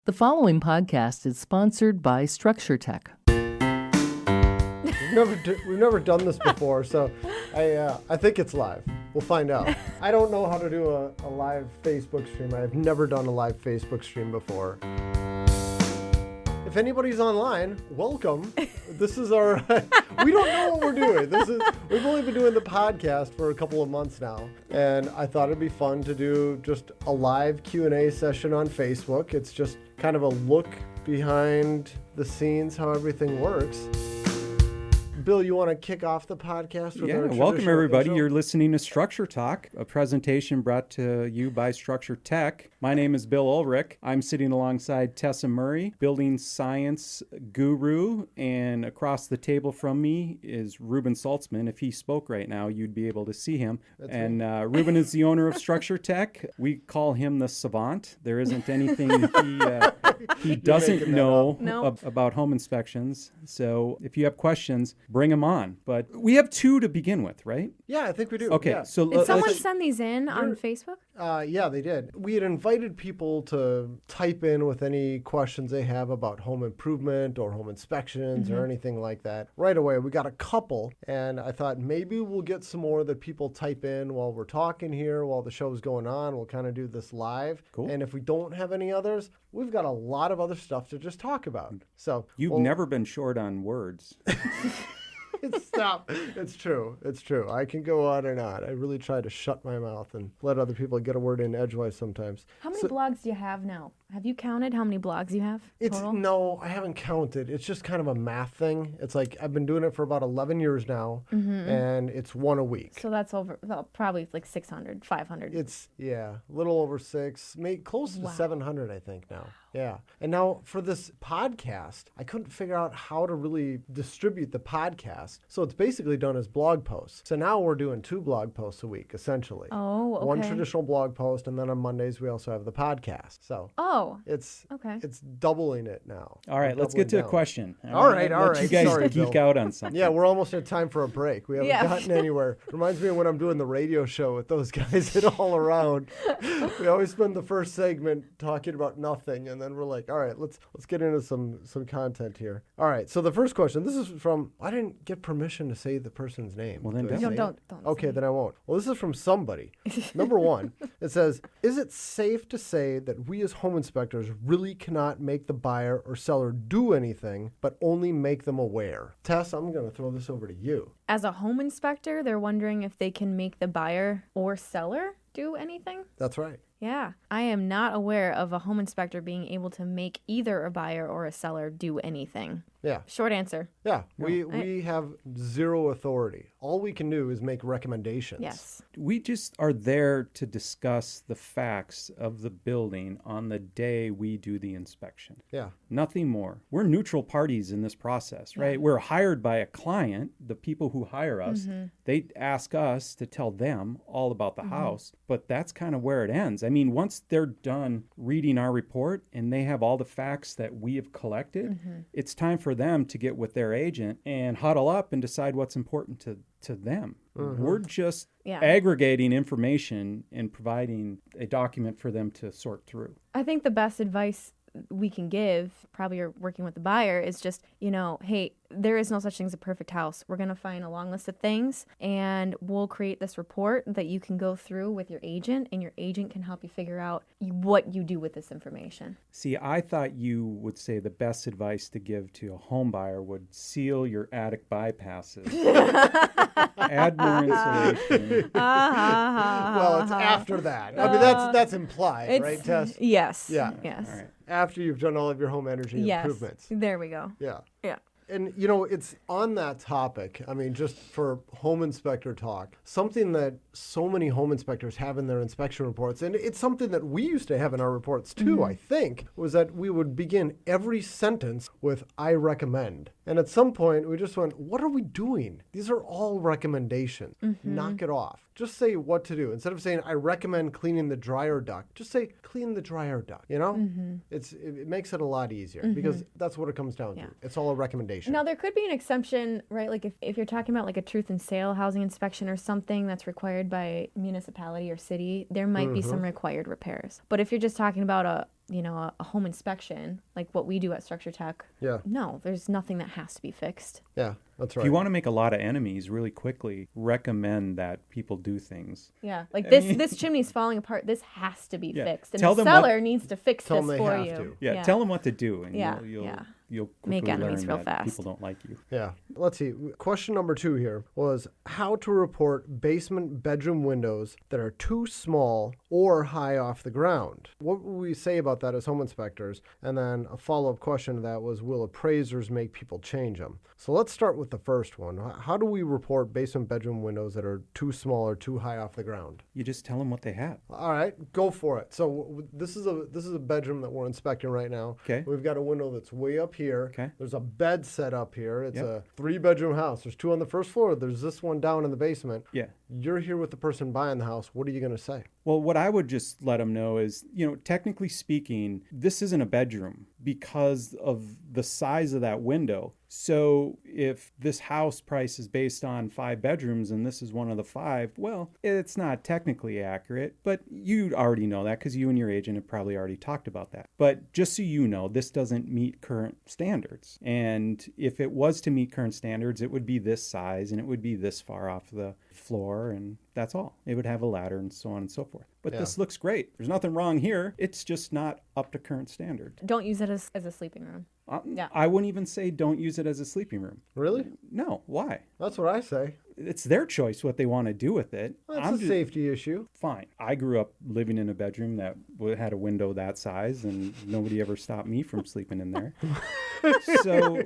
The following podcast is sponsored by Structure Tech. We've never done this before, so I think it's live. We'll find out. I don't know how to do a live Facebook stream. I've never done a live Facebook stream before. If anybody's online, welcome. This is our. We don't know what we're doing. We've only been doing the podcast for a couple of months now, and I thought it'd be fun to do just a live Q&A session on Facebook. It's just kind of a look behind the scenes, how everything works. Bill, you want to kick off the podcast? Welcome everybody. You're listening to Structure Talk, a presentation brought to you by Structure Tech. My name is Bill Ulrich. I'm sitting alongside Tessa Murray, building science guru, and across the table from me is Ruben Saltzman. If he spoke right now, you'd be able to see him. That's and Ruben is the owner of Structure Tech. We call him the savant. There isn't anything he doesn't know about home inspections. So if you have questions, bring them on. But we have two to begin with, right? Yeah, I think we do. Okay, yeah. so Did someone send these in on Facebook? Yeah, they did. We had invited people to type in with any questions they have about home improvement or home inspections or anything like that. Right away, we got a couple, and I thought maybe we'll get some more that people type in while we're talking here, while the show's going on. We'll kind of do this live. Cool. And if we don't have any others, we've got a lot of other stuff to just talk about. So You've never been short on words. Stop. It's true. It's true. I can go on and on. I really try to shut my mouth and let other people get a word in edgewise sometimes. How many blogs do you have now? Have you counted how many blogs you have total? No, I haven't counted. It's just kind of a math thing. It's like I've been doing it for about 11 years now, and it's one a week. So that's probably like 600, 500. It's, a little over 6, maybe close to 700, I think now. Yeah. And now for this podcast, I couldn't figure out how to really distribute the podcast. So it's basically done as blog posts. So now we're doing 2 blog posts a week, essentially. Oh, okay. One traditional blog post, and then on Mondays we also have the podcast. So it's doubling it now. All right, let's get to a question. All right. You guys Sorry, geek Bill. out on something. Yeah, we're almost at time for a break. We haven't gotten anywhere. Reminds me of when I'm doing the radio show with those guys all around. We always spend the first segment talking about nothing, and then we're like, all right, let's get into some content here. All right, so the first question, this is from, I didn't get permission to say the person's name. Well, then don't. Okay, then I won't. Well, this is from somebody. Number 1, it says, is it safe to say that we as home inspectors really cannot make the buyer or seller do anything, but only make them aware? Tess, I'm going to throw this over to you. As a home inspector, they're wondering if they can make the buyer or seller do anything? That's right. Yeah. I am not aware of a home inspector being able to make either a buyer or a seller do anything. Yeah. Short answer. Yeah. We have zero authority. All we can do is make recommendations. Yes. We just are there to discuss the facts of the building on the day we do the inspection. Yeah. Nothing more. We're neutral parties in this process, right? Yeah. We're hired by a client, the people who hire us. They ask us to tell them all about the house, but that's kind of where it ends. I mean, once they're done reading our report and they have all the facts that we have collected, it's time for them to get with their agent and huddle up and decide what's important to them. We're just aggregating information and providing a document for them to sort through. I think the best advice we can give, probably you're working with the buyer, is just, hey, there is no such thing as a perfect house. We're going to find a long list of things, and we'll create this report that you can go through with your agent, and your agent can help you figure out what you do with this information. See, I thought you would say the best advice to give to a home buyer would seal your attic bypasses. Add more insulation. Well, it's after that. I mean, that's implied, right, Tess? Yes. Yeah. Yes. All right. After you've done all of your home energy improvements. There we go. Yeah. Yeah. And, it's on that topic, I mean, just for home inspector talk, something that so many home inspectors have in their inspection reports, and it's something that we used to have in our reports too, I think, was that we would begin every sentence with, I recommend. And at some point, we just went, what are we doing? These are all recommendations. Knock it off. Just say what to do. Instead of saying, I recommend cleaning the dryer duct, just say, clean the dryer duct, It makes it a lot easier because that's what it comes down to. It's all a recommendation. Now, there could be an exception, right? Like if you're talking about like a truth and sale housing inspection or something that's required by municipality or city, there might be some required repairs. But if you're just talking about a home inspection, like what we do at Structure Tech, Yeah. no, there's nothing that has to be fixed. Yeah, that's If right. you want to make a lot of enemies really quickly, recommend that people do things. Yeah, like this chimney's falling apart. This has to be Yeah. fixed, and Tell the them what- seller needs to fix Tell this them they for have you. to. Yeah, tell them what to do, and Yeah, you'll yeah. you'll Make quickly enemies learn real that fast. people don't like you. Yeah. Let's see. Question number 2 here was how to report basement bedroom windows that are too small or high off the ground. What would we say about that as home inspectors? And then a follow-up question to that was, will appraisers make people change them? So let's start with the first one. How do we report basement bedroom windows that are too small or too high off the ground? You just tell them what they have. All right, go for it. So this is a bedroom that we're inspecting right now. Okay. We've got a window that's way up here. Okay. There's a bed set up here. It's Yep. a 3-bedroom house. There's 2 on the first floor. There's this one down in the basement. Yeah. You're here with the person buying the house. What are you going to say? Well, what I would just let them know is, technically speaking, this isn't a bedroom because of the size of that window. So if this house price is based on 5 bedrooms and this is one of the 5, well, it's not technically accurate, but you already know that because you and your agent have probably already talked about that. But just so you know, this doesn't meet current standards. And if it was to meet current standards, it would be this size and it would be this far off the floor, and that's all. It would have a ladder and so on and so forth. But Yeah. this looks great. There's nothing wrong here. It's just not up to current standard. Don't use it as a sleeping room. Yeah. I wouldn't even say don't use it as a sleeping room. Really? No, why? That's what I say. It's their choice what they want to do with it. That's I'm a just safety issue. fine. I grew up living in a bedroom that had a window that size, and nobody ever stopped me from sleeping in there. So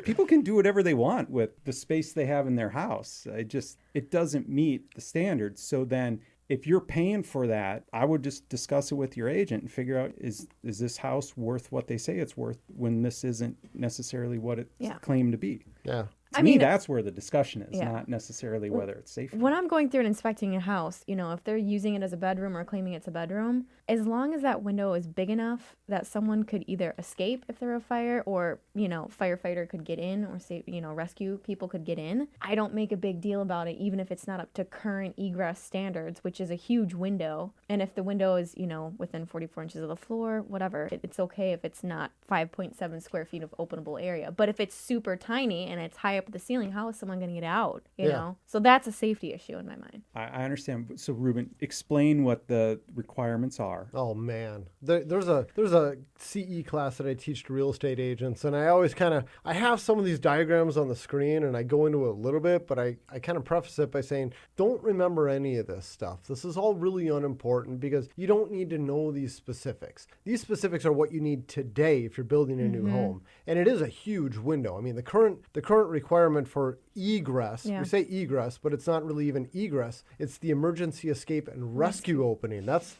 people can do whatever they want with the space they have in their house. It doesn't meet the standards. So then, if you're paying for that, I would just discuss it with your agent and figure out, is this house worth what they say it's worth when this isn't necessarily what it's Yeah. claimed to be? Yeah. To me, that's where the discussion is, Yeah. not necessarily whether it's safe. When I'm going through and inspecting a house, if they're using it as a bedroom or claiming it's a bedroom, as long as that window is big enough that someone could either escape if there's a fire or, firefighter could get in or say, rescue people could get in, I don't make a big deal about it, even if it's not up to current egress standards, which is a huge window. And if the window is, within 44 inches of the floor, whatever, it's okay if it's not 5.7 square feet of openable area. But if it's super tiny and it's high up at the ceiling, how is someone going to get out? You know? So that's a safety issue in my mind. I understand. So, Ruben, explain what the requirements are. Oh man, there's a CE class that I teach to real estate agents, and I always I have some of these diagrams on the screen, and I go into it a little bit, but I kind of preface it by saying, don't remember any of this stuff. This is all really unimportant because you don't need to know these specifics. These specifics are what you need today if you're building a new home, and it is a huge window. I mean, the current requirement for egress, we say egress, but it's not really even egress. It's the emergency escape and rescue opening. That's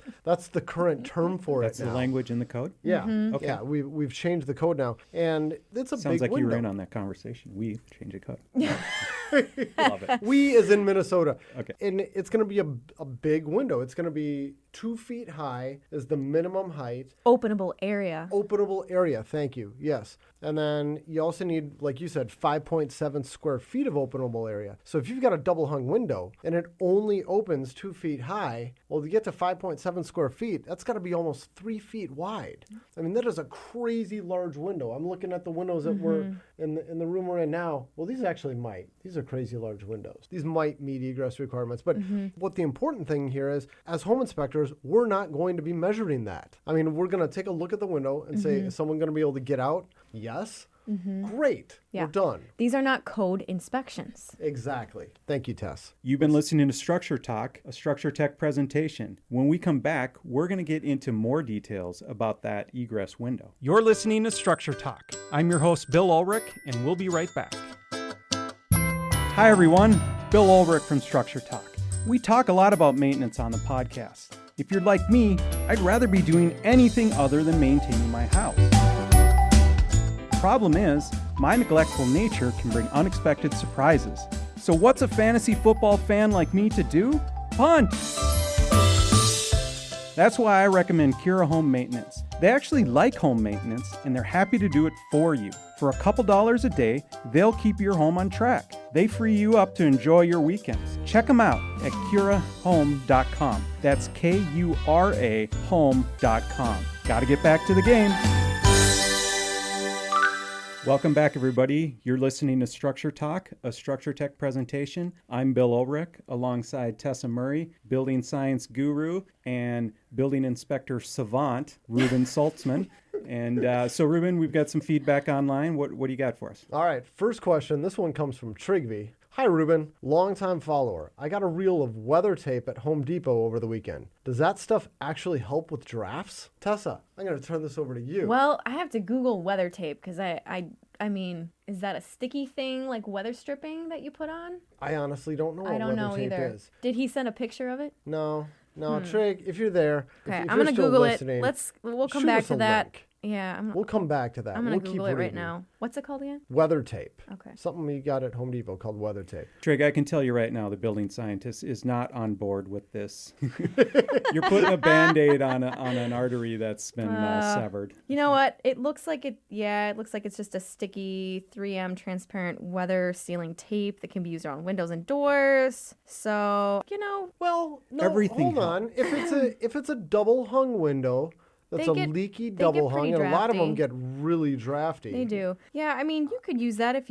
the current term for That's it the now. language in the code? Yeah, Okay. yeah, we've changed the code now, and it's a Sounds big like window. you were in on that conversation. We changed the code. Love it. We is in Minnesota. Okay. And it's going to be a big window. It's going to be 2 feet high is the minimum height. Openable area. Openable area, thank you. Yes. And then you also need, like you said, 5.7 square feet of openable area. So if you've got a double hung window and it only opens 2 feet high, well, to get to 5.7 square feet, that's got to be almost 3 feet wide. I mean, that is a crazy large window. I'm looking at the windows that were in the room we're in now. Well, these actually might. These are crazy large windows. These might meet egress requirements. But what the important thing here is, as home inspectors, we're not going to be measuring that. I mean, we're going to take a look at the window and say, is someone going to be able to get out? Yes. Great. Yeah. We're done. These are not code inspections. Exactly. Thank you, Tess. You've been listening to Structure Talk, a Structure Tech presentation. When we come back, we're going to get into more details about that egress window. You're listening to Structure Talk. I'm your host, Bill Ulrich, and we'll be right back. Hi, everyone. Bill Ulrich from Structure Talk. We talk a lot about maintenance on the podcast. If you're like me, I'd rather be doing anything other than maintaining my house. Problem is, my neglectful nature can bring unexpected surprises. So what's a fantasy football fan like me to do? Punt! That's why I recommend Cura Home Maintenance. They actually like home maintenance and they're happy to do it for you. For a couple dollars a day, they'll keep your home on track. They free you up to enjoy your weekends. Check them out at curahome.com. That's K-U-R-A home.com. Gotta get back to the game. Welcome back, everybody. You're listening to Structure Talk, a Structure Tech presentation. I'm Bill Ulrich, alongside Tessa Murray, building science guru and building inspector savant, Ruben Saltzman. And so, Ruben, we've got some feedback online. What do you got for us? All right, first question. This one comes from Trigby. Hi, Ruben. Longtime follower. I got a reel of weather tape at Home Depot over the weekend. Does that stuff actually help with drafts? Tessa, I'm going to turn this over to you. Well, I have to Google weather tape because I mean, is that a sticky thing like weather stripping that you put on? I honestly don't know what I don't weather know tape either. is. Did he send a picture of it? No, Trig, if you're there, Okay, if I'm you're gonna still Google listening, it. We'll come shoot back us to a that. link. Yeah, We'll come back to that. I'm gonna We'll keep Google it right reading. now. What's it called again? Weather tape. Okay. Something we got at Home Depot called weather tape. Trig, I can tell you right now, the building scientist is not on board with this. You're putting a Band-Aid on an artery that's been severed. You know what? It looks like it. Yeah, it looks like it's just a sticky 3M transparent weather sealing tape that can be used around windows and doors. So Well, no, Everything hold on. If it's a double hung window, that's They a get- leaky they double get hung, pretty and a lot of them drafty. get really drafty. they do. Yeah, I mean, you could use that if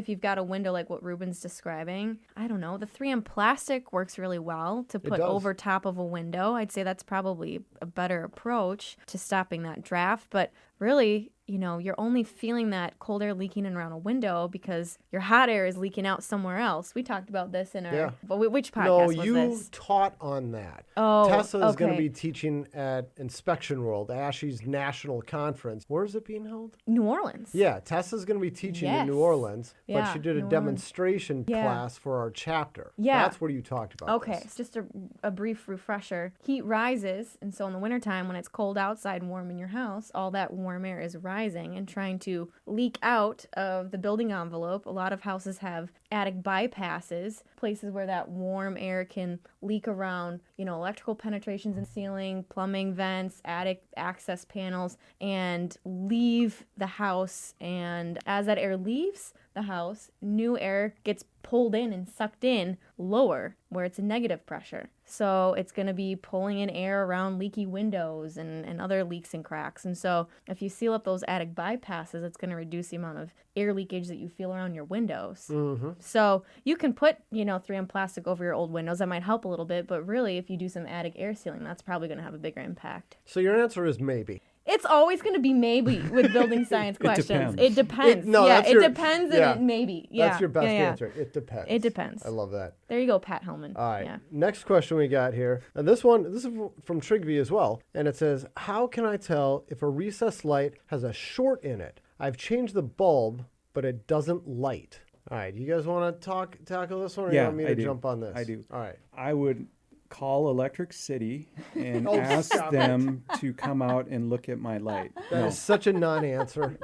you've got a window like what Ruben's describing. I don't know. The 3M plastic works really well to put does. over top of a window. I'd say that's probably a better approach to stopping that draft. But really, you're only feeling that cold air leaking in around a window because your hot air is leaking out somewhere else. We talked about this in our... Yeah. But which podcast No, was you this? taught on that. Oh, Tessa is going to okay. be teaching at Inspection World, ASHI's national conference. Where is it being held? New Orleans. Yeah, Tessa's going to be teaching in New Yes. Orleans, but Yeah, she did a New Orleans. demonstration Yeah. class for our chapter. Yeah. That's where you talked about Okay, this. so just a brief refresher. Heat rises, and so in the wintertime, when it's cold outside and warm in your house, all that warm air is rising and trying to leak out of the building envelope. A lot of houses have attic bypasses, places where that warm air can leak around, electrical penetrations in ceiling, plumbing vents, attic access panels, and leave the house. And as that air leaves the house, new air gets pulled in and sucked in lower where it's a negative pressure. So it's going to be pulling in air around leaky windows and other leaks and cracks. And so if you seal up those attic bypasses, it's going to reduce the amount of air leakage that you feel around your windows. Mm-hmm. So you can put, 3M plastic over your old windows. That might help a little bit. But really, if you do some attic air sealing, that's probably going to have a bigger impact. So your answer is maybe. It's always going to be maybe with building science questions. depends. It depends. No, yeah, that's it your- depends yeah. and it maybe. Yeah, That's your best yeah, yeah. answer. It depends. It depends. I love that. There you go, Pat Hellman. All right. Yeah. Next question we got here. And this is from Trigby as well. And it says, how can I tell if a recessed light has a short in it? I've changed the bulb, but it doesn't light. All right. You guys want to tackle this one or you Yeah, want me I to do. jump on this? I do. All right. I would call Electric City and Oh, ask stop them to come out and look at my light. That is such a non-answer.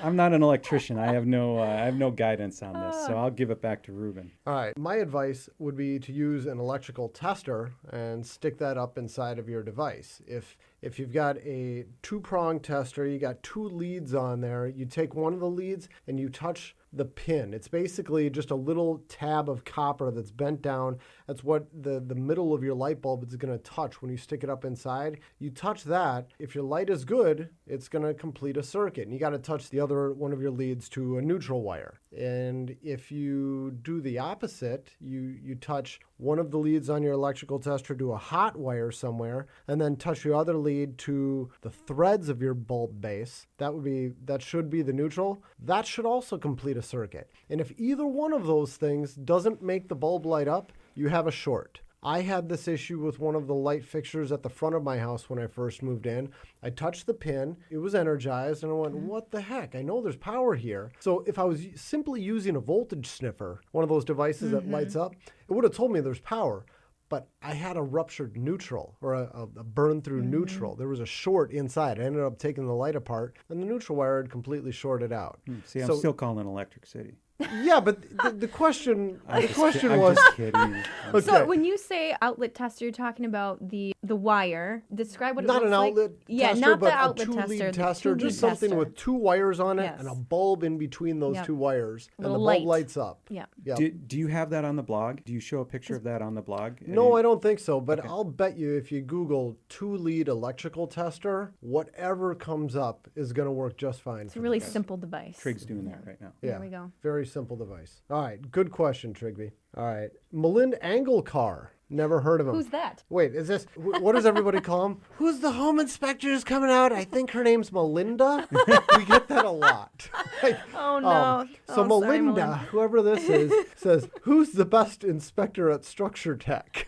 I'm not an electrician. I have no guidance on this, so I'll give it back to Ruben. All right. My advice would be to use an electrical tester and stick that up inside of your device. If you've got a two-prong tester, you got two leads on there, you take one of the leads and you touch the pin. It's basically just a little tab of copper that's bent down. That's what the middle of your light bulb is going to touch when you stick it up inside. You touch that. If your light is good, it's going to complete a circuit. And you got to touch the other one of your leads to a neutral wire. And if you do the opposite, you touch one of the leads on your electrical tester to a hot wire somewhere, and then touch your other lead to the threads of your bulb base. That should be the neutral. That should also complete a circuit. And if either one of those things doesn't make the bulb light up, you have a short. I had this issue with one of the light fixtures at the front of my house when I first moved in. I touched the pin, it was energized, and I went, what the heck? I know there's power here. So if I was simply using a voltage sniffer, one of those devices that lights up, it would have told me there's power. But I had a ruptured neutral or a burn-through neutral. There was a short inside. I ended up taking the light apart, and the neutral wire had completely shorted out. See, I'm So- still calling Electric City. Yeah, but the question I'm was just kidding. Okay. So when you say outlet tester, you're talking about the wire. Describe what it not looks an like. outlet Yeah, tester, not but the outlet a two-lead tester. tester, the just two-lead something tester. with 2 wires on it Yes. and a bulb in between those Yep. 2 wires, and Little the light. bulb lights up. Yeah. Yep. Do you have that on the blog? Do you show a picture of that on the blog? No, I don't think so, but I'll bet you if you Google 2-lead electrical tester, whatever comes up is going to work just fine. It's a really simple device. Trig's doing that right now. There we go. Very simple device. All right, good question, Trigby. All right, Malind Angelkar. Never heard of him. Who's that? Wait, is this, what does everybody call him? Who's the home inspectors coming out? I think her name's Melinda. We get that a lot. Like, Oh, no. So Oh, sorry, Melinda, Melinda. whoever this is, says, who's the best inspector at Structure Tech?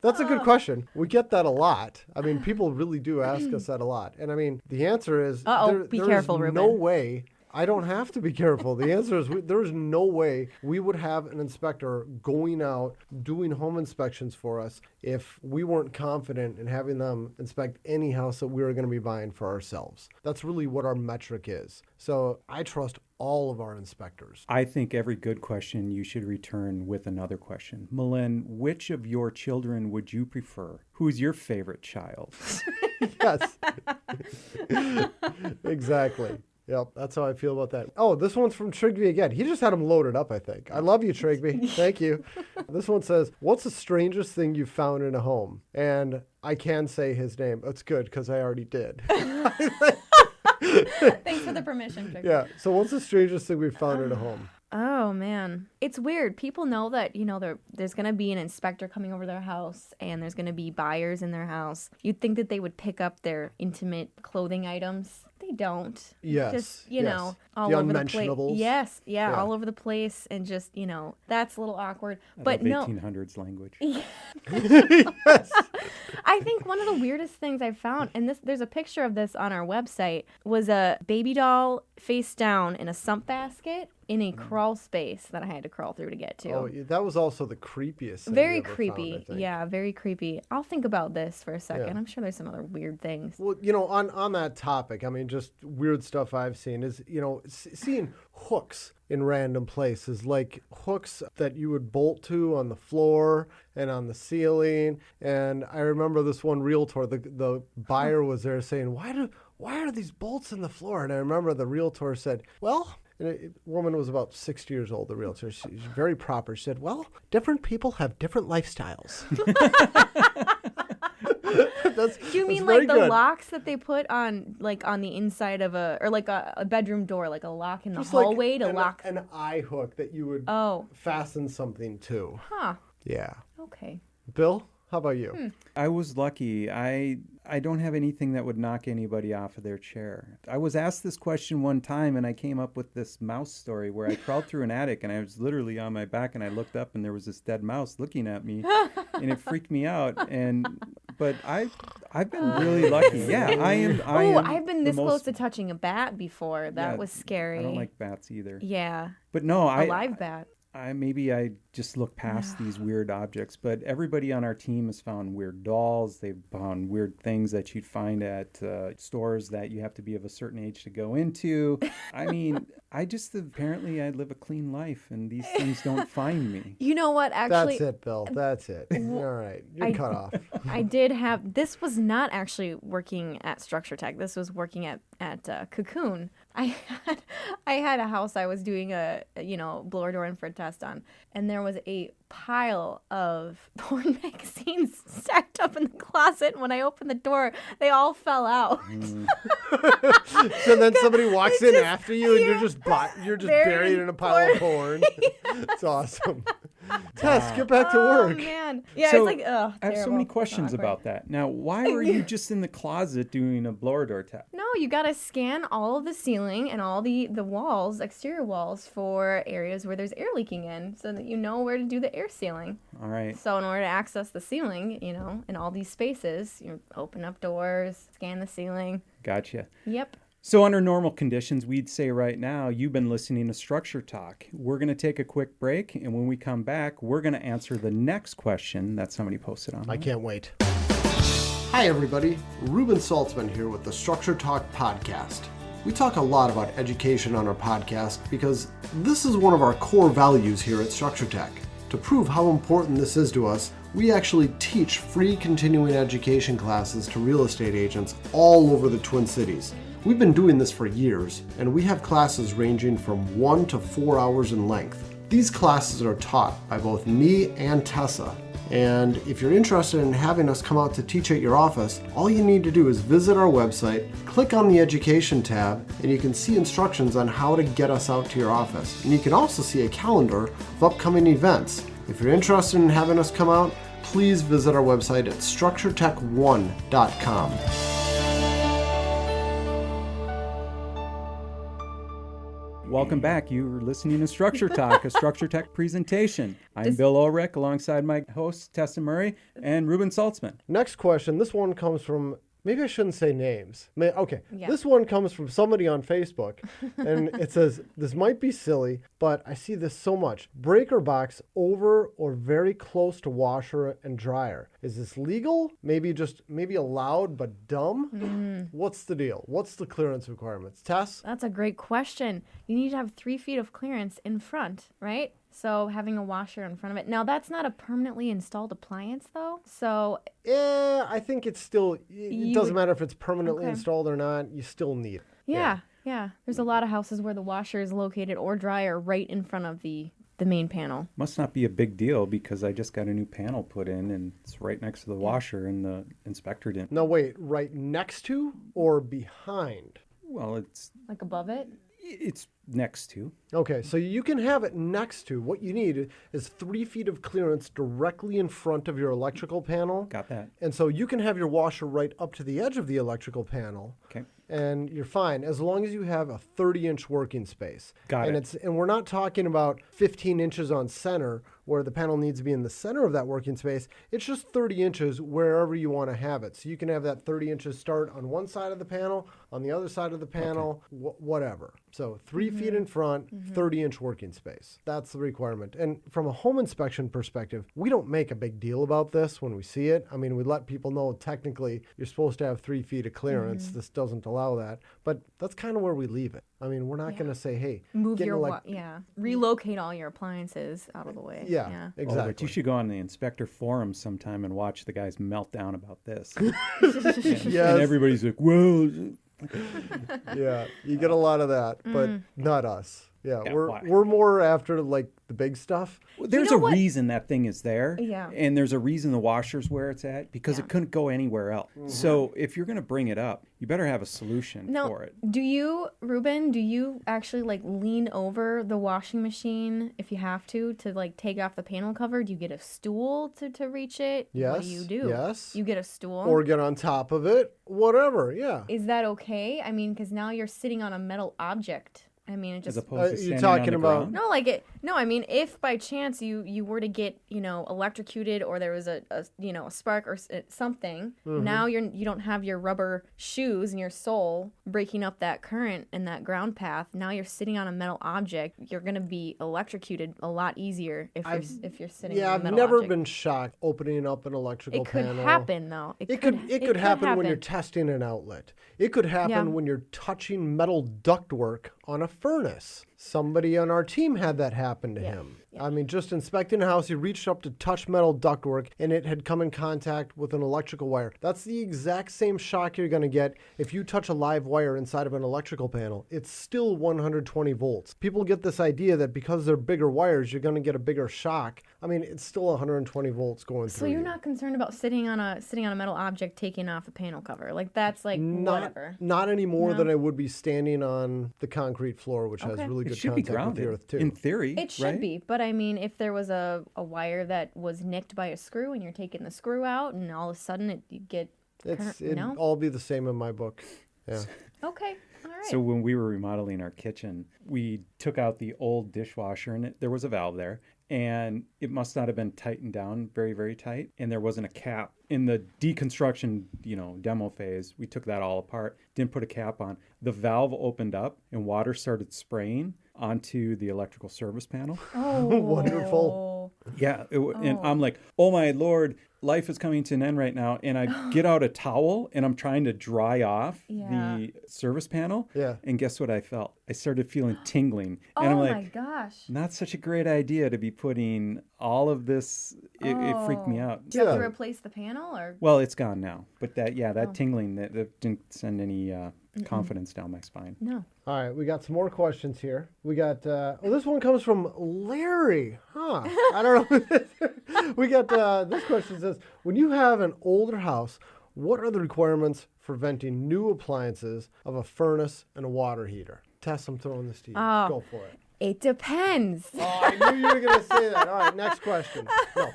That's a good question. We get that a lot. I mean, people really do ask us that a lot. And I mean, the answer is Be careful, there's Ruben. no way. I don't have to be careful. The answer is there's no way we would have an inspector going out doing home inspections for us if we weren't confident in having them inspect any house that we were going to be buying for ourselves. That's really what our metric is. So I trust all of our inspectors. I think every good question you should return with another question. Malin, which of your children would you prefer? Who's your favorite child? Yes. Exactly. Yep, that's how I feel about that. Oh, this one's from Trigby again. He just had them loaded up, I think. I love you, Trigby. Thank you. This one says, what's the strangest thing you found in a home? And I can say his name. It's good because I already did. Thanks for the permission, Trigby. Yeah, so what's the strangest thing we found in a home? Oh man, it's weird. People know that there's gonna be an inspector coming over their house, and there's gonna be buyers in their house. You'd think that they would pick up their intimate clothing items. They don't. Yes, Just yes. all The over the place. unmentionables. Yes, Yeah. all over the place, and just that's a little awkward. I But love no, 1800s language. Yes. I think one of the weirdest things I found, and there's a picture of this on our website, was a baby doll face down in a sump basket in a crawl space that I had to crawl through to get to. Oh, that was also the creepiest thing Very you ever creepy. found, I think. Yeah, very creepy. I'll think about this for a second. Yeah. I'm sure there's some other weird things. Well, on that topic, I mean, just weird stuff I've seen is, seeing hooks in random places, like hooks that you would bolt to on the floor and on the ceiling. And I remember this one realtor, the buyer was there saying, why are these bolts in the floor? And I remember the realtor said, well, and a woman was about 60 years old, the realtor. She's very proper. She said, well, different people have different lifestyles. Do you mean very like the good. locks that they put on the inside of a bedroom door, like a lock in the Just like hallway to lock? an eye hook that you would Oh, fasten something to. huh. Yeah. Okay. Bill, how about you? I was lucky. I don't have anything that would knock anybody off of their chair. I was asked this question one time, and I came up with this mouse story where I crawled through an attic, and I was literally on my back, and I looked up, and there was this dead mouse looking at me, and it freaked me out. But I've been really lucky. Yeah, I am. I've been the this close most- to touching a bat before. That Yeah, was scary. I don't like bats either. Yeah, But no, a live bat. maybe I just look past these weird objects, but everybody on our team has found weird dolls. They've found weird things that you'd find at stores that you have to be of a certain age to go into. I mean, apparently I live a clean life, and these things don't find me. You know what? Actually, That's it, Bill. That's it. All right. You're cut off. I did have. This was not actually working at Structure Tech. This was working at Cocoon. I had a house I was doing a blower door infrared test on, and there was a pile of porn magazines stacked up in the closet. When I opened the door, they all fell out. So then somebody walks in just- after you, and you're just buried in a pile of porn. It's awesome. Tess, get back to Oh work. man, yeah, So, it's like ugh. I have so terrible. many It's questions awkward. about that. Now, why were you just in the closet doing a blower door test? No, you gotta scan all of the ceiling and all the walls, exterior walls, for areas where there's air leaking in, so that you know where to do the air sealing. All right. So in order to access the ceiling, in all these spaces, you open up doors, scan the ceiling. Gotcha. Yep. So under normal conditions, we'd say right now, you've been listening to Structure Talk. We're going to take a quick break, and when we come back, we're going to answer the next question that somebody posted on. I can't wait. Hi, everybody. Ruben Saltzman here with the Structure Talk podcast. We talk a lot about education on our podcast because this is one of our core values here at Structure Tech. To prove how important this is to us, we actually teach free continuing education classes to real estate agents all over the Twin Cities. We've been doing this for years, and we have classes ranging from 1 to 4 hours in length. These classes are taught by both me and Tessa. And if you're interested in having us come out to teach at your office, all you need to do is visit our website, click on the Education tab, and you can see instructions on how to get us out to your office. And you can also see a calendar of upcoming events. If you're interested in having us come out, please visit our website at structuretech1.com. Welcome back. You're listening to Structure Talk, a Structure Tech presentation. I'm Bill Ulrich alongside my hosts, Tessa Murray and Ruben Saltzman. Next question. This one comes from, maybe I shouldn't say names. Okay. Yeah. This one comes from somebody on Facebook, and it says, this might be silly, but I see this so much. Breaker box over or very close to washer and dryer. Is this legal? Maybe allowed, but dumb? What's the deal? What's the clearance requirements? Tess? That's a great question. You need to have 3 feet of clearance in front, right? So having a washer in front of it. Now, that's not a permanently installed appliance, though. So I think it's still, it doesn't matter if it's permanently Okay. installed or not. You still need it. yeah. There's a lot of houses where the washer is located or dryer right in front of the main panel. Must not be a big deal because I just got a new panel put in and it's right next to the washer and the inspector didn't. No, wait, right next to or behind? Well, it's Like above it? next to. Okay, so you can have it next to. What you need is 3 feet of clearance directly in front of your electrical panel. Got that. And so you can have your washer right up to the edge of the electrical panel. Okay. And you're fine as long as you have a 30-inch working space. Got and it. And we're not talking about 15 inches on center where the panel needs to be in the center of that working space. It's just 30 inches wherever you want to have it. So you can have that 30 inches start on one side of the panel, on the other side of the panel, whatever. So 3 feet in front, 30-inch working space. That's the requirement. And from a home inspection perspective, we don't make a big deal about this when we see it. I mean, we let people know technically you're supposed to have 3 feet of clearance. This doesn't allow that. But that's kind of where we leave it. I mean, we're not going to say, hey, Move get your, into relocate all your appliances out of the way. Yeah, Oh, exactly. but you should go on the inspector forum sometime and watch the guys melt down about this. Yes. And everybody's like, well, Yeah, you get a lot of that, but not us. Yeah, Yeah, we're why? we're more after like the big stuff. there's know a what? reason that thing is there. Yeah. And there's a reason the washer's where it's at because Yeah. it couldn't go anywhere else. So if you're going to bring it up, you better have a solution Now, for it. Ruben, do you actually like lean over the washing machine if you have to like take off the panel cover? Do you get a stool to reach it? Yes. What do you do? Yes. You get a stool? Or get on top of it, whatever. Yeah. Is that okay? I mean, because now you're sitting on a metal object. I mean, it As just opposed to you're standing on talking the about- ground. no, like it. No, I mean, if by chance you were to get electrocuted or there was a spark or something, now you don't have your rubber shoes and your sole breaking up that current and that ground path. Now you're sitting on a metal object. You're gonna be electrocuted a lot easier if you're sitting. Yeah, on a I've metal never object. been shocked opening up an electrical It could panel. happen though. It could happen when you're testing an outlet. It could happen Yeah. when you're touching metal ductwork on a furnace. Somebody on our team had that happen to him. I mean, just inspecting a house, he reached up to touch metal ductwork and it had come in contact with an electrical wire. That's the exact same shock you're going to get if you touch a live wire inside of an electrical panel. It's still 120 volts. People get this idea that because they're bigger wires, you're going to get a bigger shock. I mean, it's still 120 volts going So through you're you. not concerned about sitting on a metal object taking off a panel cover? Like that's like whatever. Not any more No? than I would be standing on the concrete floor, which has Okay. really It good should be contact with the grounded earth too. in theory. It should right? be, but I mean, if there was a wire that was nicked by a screw and you're taking the screw out, and all of a sudden you get It'd no? all be the same in my book. Yeah. Okay, all right. So when we were remodeling our kitchen, we took out the old dishwasher and there was a valve there and it must not have been tightened down very, very tight. And there wasn't a cap. In the deconstruction, demo phase, we took that all apart, didn't put a cap on. The valve opened up and water started spraying onto the electrical service panel. Oh, Wonderful. Yeah. And I'm like, oh my Lord, life is coming to an end right now, and I get out a towel and I'm trying to dry off Yeah. the service panel. Yeah. And guess what I felt? I started feeling tingling. And I'm Oh like, my gosh. not such a great idea to be putting all of this. It freaked me Oh. out. Do you have to Yeah. replace the panel or? Well, it's gone now. But that Oh. tingling, that didn't send any confidence down my spine. No. All right, we got some more questions here. We got, this one comes from Larry. Huh. I don't know. We got, this question says, when you have an older house, what are the requirements for venting new appliances of a furnace and a water heater? Tess, I'm throwing this to you. Oh. Go for it. It depends. Oh, I knew you were going to say that. All right, next question. No.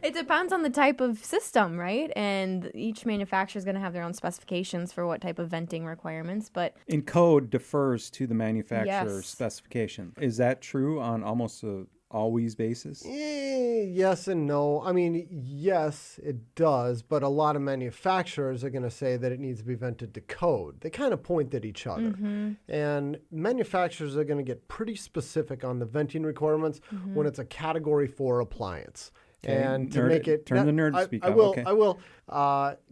It depends on the type of system, right? And each manufacturer is going to have their own specifications for what type of venting requirements. But And code defers to the manufacturer's Yes. specification. Is that true on almost a always basis? Yes and no. I mean, yes, it does, but a lot of manufacturers are going to say that it needs to be vented to code. They kind of point at each other. And manufacturers are going to get pretty specific on the venting requirements when it's a category 4 appliance. Okay, And to nerd- make it turn the nerd speak I up, will. okay. I will.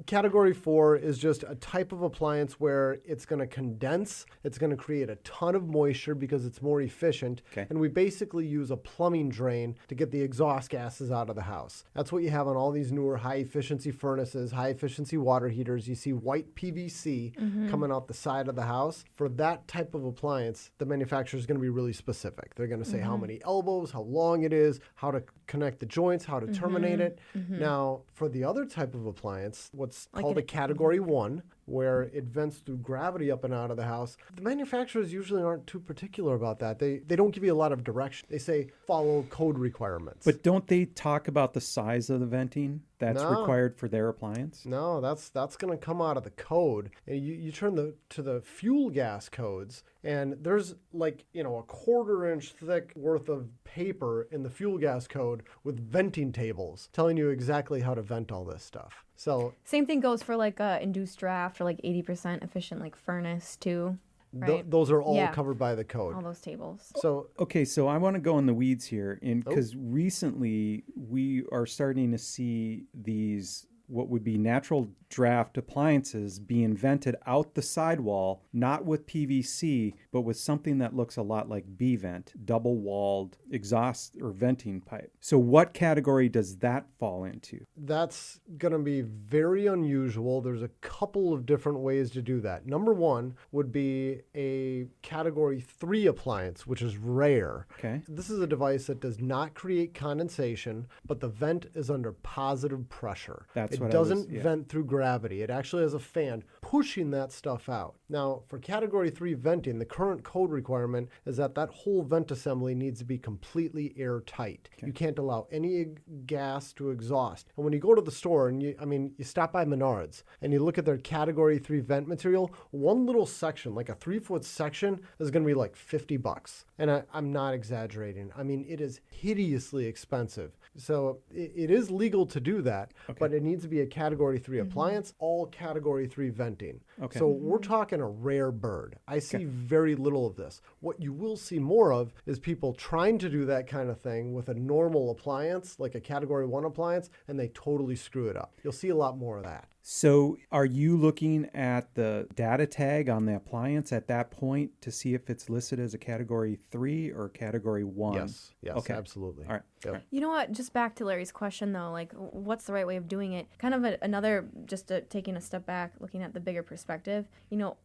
Category 4 is just a type of appliance where it's going to condense. It's going to create a ton of moisture because it's more efficient. Okay. And we basically use a plumbing drain to get the exhaust gases out of the house. That's what you have on all these newer high efficiency furnaces, high efficiency water heaters. You see white PVC coming out the side of the house. For that type of appliance, the manufacturer is going to be really specific. They're going to say how many elbows, how long it is, how to connect the joints, how to terminate it. Now, for the other type of appliance, what's Like called an- a category 1, where it vents through gravity up and out of the house, the manufacturers usually aren't too particular about that. They don't give you a lot of direction. They say follow code requirements. But don't they talk about the size of the venting that's No. required for their appliance? No, that's going to come out of the code. And you turn to the fuel gas codes, and there's like, a 1/4 inch thick worth of paper in the fuel gas code with venting tables telling you exactly how to vent all this stuff. So same thing goes for like induced draft or like 80% efficient like furnace too. Right. those are all Yeah. covered by the code. All those tables. So Okay, so I want to go in the weeds here, and Oh. because recently we are starting to see these what would be natural draft appliances being vented out the sidewall, not with PVC, but with something that looks a lot like B-vent, double-walled exhaust or venting pipe. So what category does that fall into? that's going to be very unusual. There's a couple of different ways to do that. Number 1 would be a category 3 appliance, which is rare. Okay. This is a device that does not create condensation, but the vent is under positive pressure. That's it what I was- doesn't yeah. vent through gravity. It actually has a fan pushing that stuff out. Now, for category 3 venting, the current code requirement is that whole vent assembly needs to be completely airtight. You can't allow any gas to exhaust. And when you go to the store and you stop by Menards and you look at their category 3 vent material, one little section, like a 3-foot section, is going to be like $50. And I'm not exaggerating. I mean, it is hideously expensive. So it is legal to do that, but it needs to be a category 3 appliance, all category 3 venting. Okay. So we're talking a rare bird. I see very little of this. What you will see more of is people trying to do that kind of thing with a normal appliance, like a category 1 appliance, and they totally screw it up. You'll see a lot more of that. So are you looking at the data tag on the appliance at that point to see if it's listed as a category 3 or category 1? Yes, Okay. absolutely. All right. Yep. All right. You know what? Just back to Larry's question though, like what's the right way of doing it? Kind of another, just taking a step back, looking at the bigger perspective.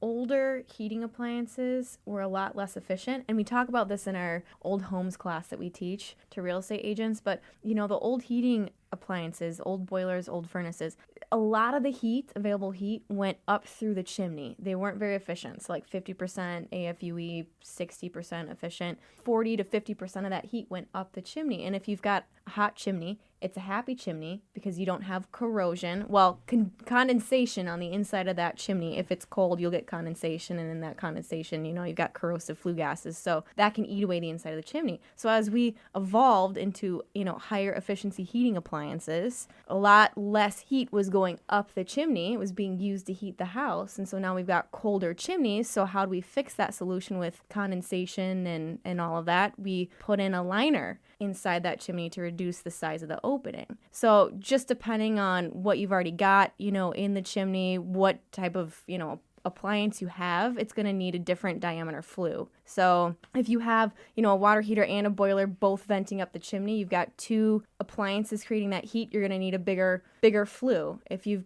Older heating appliances were a lot less efficient. And we talk about this in our old homes class that we teach to real estate agents. But, the old heating appliances, old boilers, old furnaces, a lot of the available heat went up through the chimney. They weren't very efficient. So like 50% AFUE, 60% efficient, 40 to 50% of that heat went up the chimney. And if you've got a hot chimney, it's a happy chimney because you don't have corrosion. Well, condensation on the inside of that chimney. If it's cold, you'll get condensation. And in that condensation, you've got corrosive flue gases. So that can eat away the inside of the chimney. So as we evolved into, higher efficiency heating appliances, a lot less heat was going up the chimney. It was being used to heat the house. And so now we've got colder chimneys. So how do we fix that solution with condensation and all of that? We put in a liner. inside that chimney to reduce the size of the opening. So just depending on what you've already got, in the chimney, what type of, appliance you have, it's going to need a different diameter flue. So if you have, a water heater and a boiler both venting up the chimney, you've got two appliances creating that heat, you're going to need a bigger flue. If you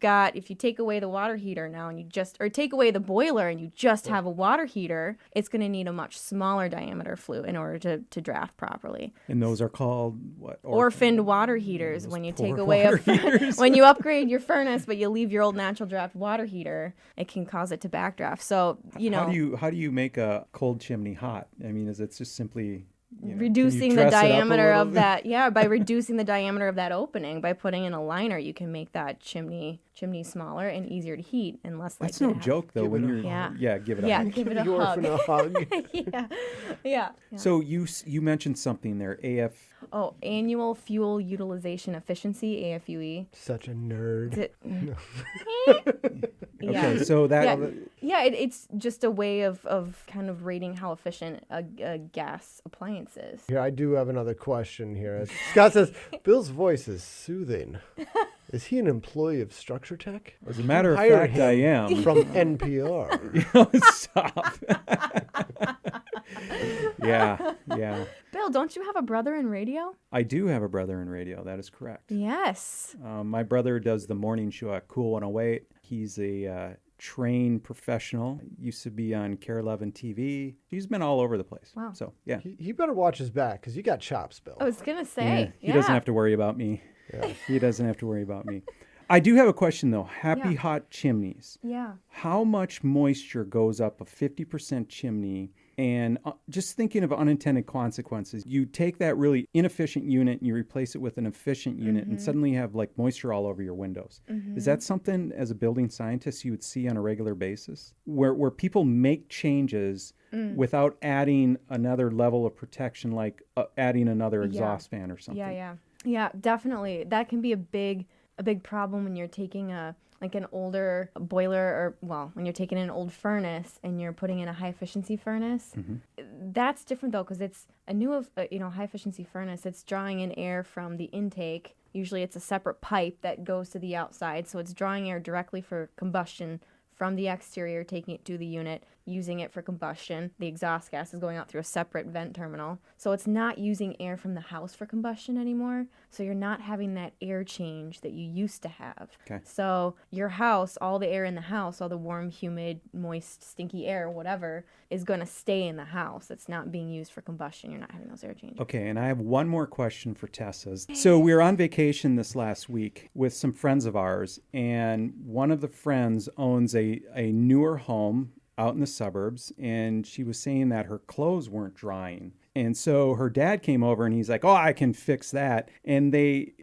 take away the water heater now and or take away the boiler and you just have a water heater, it's going to need a much smaller diameter flue in order to draft properly. And those are called what? Orphaned water heaters. When you take poor away water heaters. when you upgrade your furnace, but you leave your old natural draft water heater, it can cause it to backdraft. So, How do you make a cold chimney hot? I mean, is it just simply reducing the diameter of that? Yeah, by reducing the diameter of that opening, by putting in a liner, you can make that chimney smaller and easier to heat and less likely. That's no joke though. When you're give it a hug. give it a Your hug. orphan a hug. Yeah. So you mentioned something there, AF. Oh, annual fuel utilization efficiency, AFUE. Such a nerd. Okay, so that It's just a way of kind of rating how efficient a gas appliance is. Here, I do have another question here. Scott says, Bill's voice is soothing. Is he an employee of Structure Tech? as a matter of Hire fact, I him am. From NPR. Stop. Yeah. Bill, don't you have a brother in radio? I do have a brother in radio. That is correct. Yes. My brother does the morning show at Cool 108. He's a trained professional. Used to be on Care 11 TV. He's been all over the place. Wow. So, yeah. He better watch his back because you got chops, Bill. I was going to say. He doesn't have to worry about me. Yeah. He doesn't have to worry about me. I do have a question, though. Happy Yeah. hot chimneys. Yeah. How much moisture goes up a 50% chimney? And just thinking of unintended consequences, you take that really inefficient unit and you replace it with an efficient unit and suddenly you have like moisture all over your windows. Is that something as a building scientist you would see on a regular basis? Where people make changes without adding another level of protection, like adding another exhaust fan or something? Yeah, definitely. That can be a big problem when you're taking an older boiler when you're taking an old furnace and you're putting in a high efficiency furnace. That's different though, because it's a new high efficiency furnace. It's drawing in air from the intake. Usually it's a separate pipe that goes to the outside, so it's drawing air directly for combustion from the exterior, taking it to the unit, using it for combustion. The exhaust gas is going out through a separate vent terminal. So it's not using air from the house for combustion anymore. So you're not having that air change that you used to have. Okay. So your house, all the air in the house, all the warm, humid, moist, stinky air, whatever, is going to stay in the house. It's not being used for combustion. You're not having those air changes. Okay, and I have one more question for Tessa. So we were on vacation this last week with some friends of ours, and one of the friends owns a newer home out in the suburbs, and she was saying that her clothes weren't drying. And so her dad came over and he's like, "Oh, I can fix that." And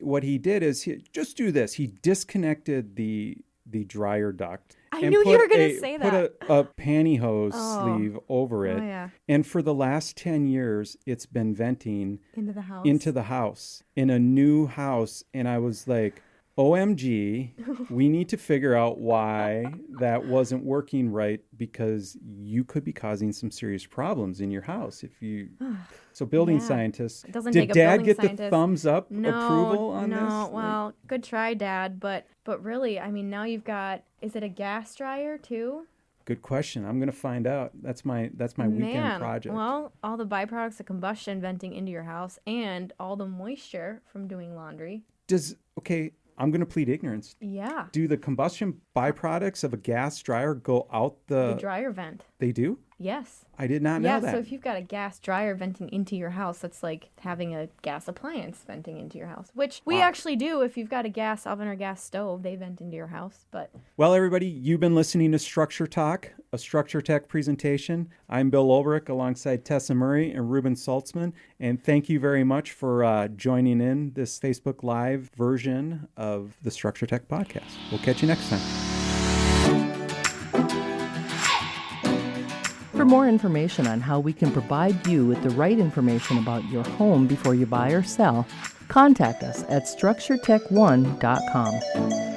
what he did is just do this. He disconnected the dryer duct. I knew you were going to say that. Put a pantyhose sleeve over it. Oh, yeah. And for the last 10 years, it's been venting Into the house. In a new house. And I was like, OMG, we need to figure out why that wasn't working right, because you could be causing some serious problems in your house if you. So building scientists, It doesn't did take a Dad building get scientist. the thumbs up approval on this? No, well, good try, Dad, but really, I mean, now you've got, is it a gas dryer too? Good question. I'm going to find out. That's my weekend project. Well, all the byproducts of combustion venting into your house and all the moisture from doing laundry. I'm going to plead ignorance. Yeah. Do the combustion byproducts of a gas dryer go out The dryer vent. They do? Yes. I did not know Yeah, that. so if you've got a gas dryer venting into your house, that's like having a gas appliance venting into your house, which we actually do. If you've got a gas oven or gas stove, they vent into your house. But Well, everybody, you've been listening to Structure Talk, a Structure Tech presentation. I'm Bill Ulbrich alongside Tessa Murray and Ruben Saltzman. And thank you very much for joining in this Facebook Live version of the Structure Tech podcast. We'll catch you next time. For more information on how we can provide you with the right information about your home before you buy or sell, contact us at structuretech1.com.